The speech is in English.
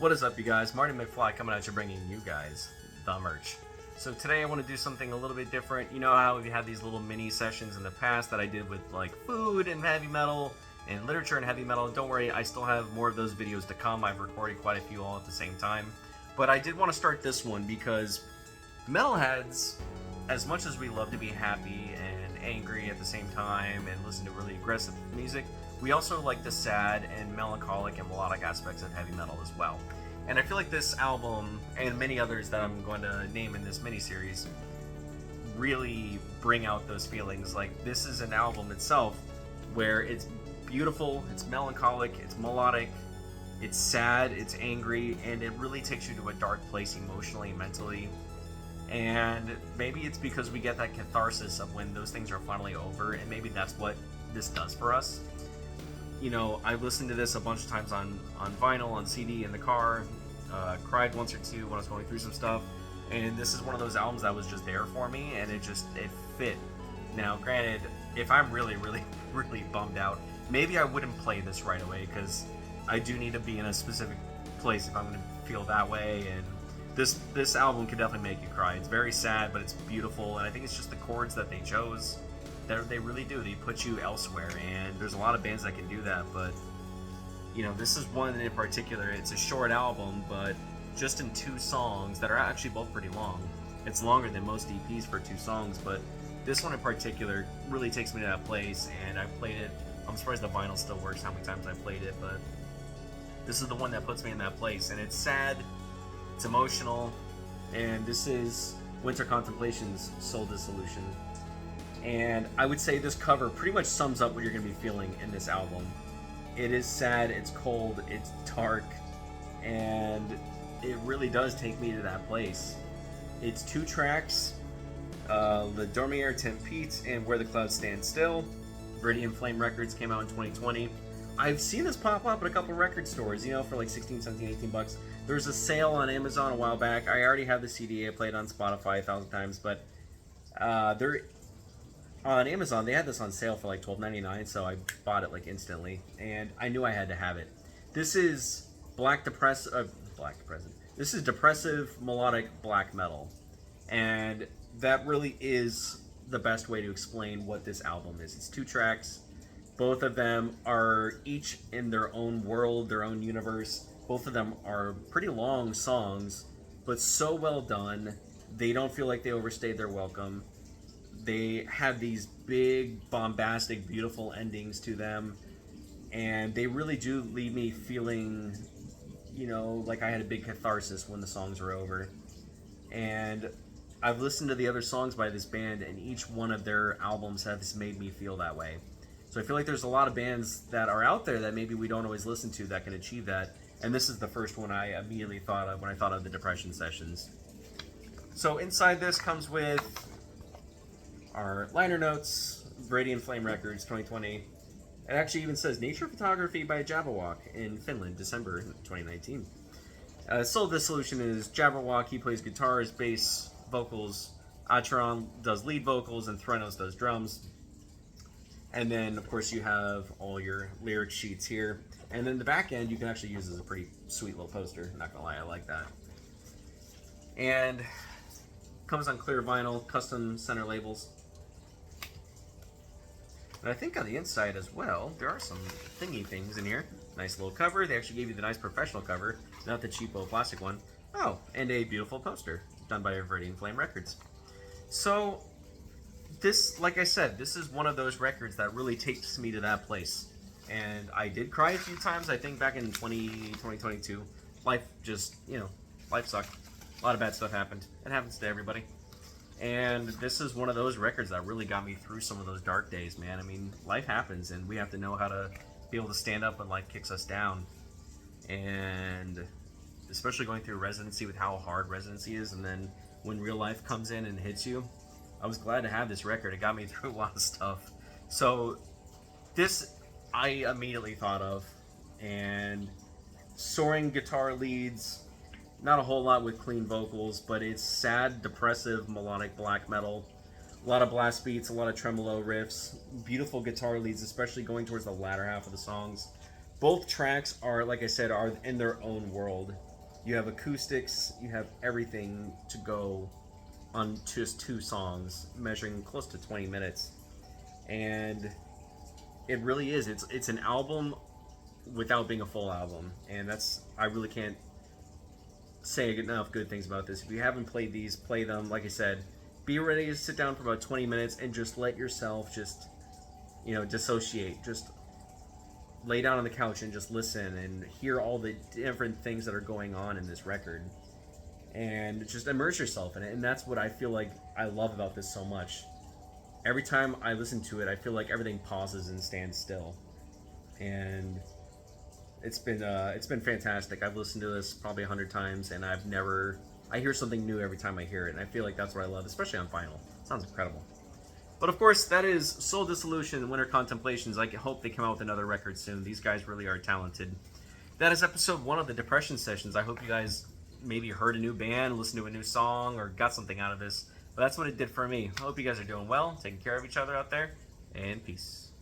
What is up, you guys? Marty McFly coming at you, bringing you guys the merch. So today I want to do something a little bit different. You know how we had these little mini sessions in the past that I did with like food and heavy metal and literature and heavy metal. Don't worry, I still have more of those videos to come. I've recorded quite a few all at the same time. But I did want to start this one because metalheads, as much as we love to be happy and angry at the same time and listen to really aggressive music, we also like the sad and melancholic and melodic aspects of heavy metal as well. And I feel like this album, and many others that I'm going to name in this mini-series, really bring out those feelings. Like, this is an album itself where it's beautiful, it's melancholic, it's melodic, it's sad, it's angry, and it really takes you to a dark place emotionally and mentally. And maybe it's because we get that catharsis of when those things are finally over, and maybe that's what this does for us. You know, I listened to this a bunch of times on vinyl, on CD, in the car, cried once or two when I was going through some stuff, and this is one of those albums that was just there for me, and it fit. Now, granted, if I'm really, really, really bummed out, maybe I wouldn't play this right away, because I do need to be in a specific place if I'm going to feel that way, and this album could definitely make you cry. It's very sad, but it's beautiful, and I think it's just the chords that they chose. They really do. They put you elsewhere, and there's a lot of bands that can do that, but you know, this is one in particular. It's a short album, but just in 2 songs that are actually both pretty long. It's longer than most EPs for 2 songs, but this one in particular really takes me to that place, and I played it. I'm surprised the vinyl still works how many times I played it, but this is the one that puts me in that place, and it's sad, it's emotional, and this is Winter Contemplation's Soul Dissolution. And I would say this cover pretty much sums up what you're going to be feeling in this album. It is sad, it's cold, it's dark, and it really does take me to that place. It's 2 tracks, Le Dormier Tempête and Where the Clouds Stand Still. Viridian Flame Records came out in 2020. I've seen this pop up at a couple record stores, you know, for like 16, 17, 18 bucks. There was a sale on Amazon a while back. I already have the CD. I played on Spotify 1,000 times, but on Amazon, they had this on sale for like $12.99, so I bought it like instantly, and I knew I had to have it. This is This is depressive melodic black metal, and that really is the best way to explain what this album is. It's 2 tracks. Both of them are each in their own world, their own universe. Both of them are pretty long songs, but so well done. They don't feel like they overstayed their welcome. They have these big, bombastic, beautiful endings to them, and they really do leave me feeling, you know, like I had a big catharsis when the songs were over. And I've listened to the other songs by this band, and each one of their albums has made me feel that way. So I feel like there's a lot of bands that are out there that maybe we don't always listen to that can achieve that, and this is the first one I immediately thought of when I thought of the Depression Sessions. So inside this comes with our liner notes, Viridian Flame Records, 2020. It actually even says Nature Photography by Jabberwock in Finland, December 2019. Soul Dissolution is Jabberwock. He plays guitars, bass, vocals. Acheron does lead vocals, and Threnos does drums. And then, of course, you have all your lyric sheets here. And then the back end you can actually use as a pretty sweet little poster. Not gonna lie, I like that. And comes on clear vinyl, custom center labels. And I think on the inside as well, there are some thingy things in here. Nice little cover. They actually gave you the nice professional cover, not the cheapo plastic one. Oh, and a beautiful poster done by Viridian Flame Records. So this, like I said, this is one of those records that really takes me to that place. And I did cry a few times, I think back in 2022. Life just, you know, life sucked. A lot of bad stuff happened. It happens to everybody. And this is one of those records that really got me through some of those dark days, man. I mean, life happens, and we have to know how to be able to stand up when life kicks us down. And especially going through residency with how hard residency is, and then when real life comes in and hits you, I was glad to have this record. It got me through a lot of stuff. So this I immediately thought of, and soaring guitar leads, not a whole lot with clean vocals, but it's sad, depressive, melodic black metal. A lot of blast beats, a lot of tremolo riffs, beautiful guitar leads, especially going towards the latter half of the songs. Both tracks are, like I said, are in their own world. You have acoustics, you have everything to go on just two songs, measuring close to 20 minutes. And it really is. It's an album without being a full album, and that's, I really can't say enough good things about this. If you haven't played these, play them. Like I said, be ready to sit down for about 20 minutes and just let yourself just, dissociate. Just lay down on the couch and just listen and hear all the different things that are going on in this record, and just immerse yourself in it. And that's what I feel like I love about this so much. Every time I listen to it, I feel like everything pauses and stands still, and it's been fantastic. I've listened to this probably 100 times, and I hear something new every time I hear it, and I feel like that's what I love, especially on vinyl. It sounds incredible. But of course, that is Soul Dissolution and Winter Contemplations. I hope they come out with another record soon. These guys really are talented. That is episode 1 of the Depression Sessions. I hope you guys maybe heard a new band, listened to a new song, or got something out of this. But that's what it did for me. I hope you guys are doing well, taking care of each other out there, and peace.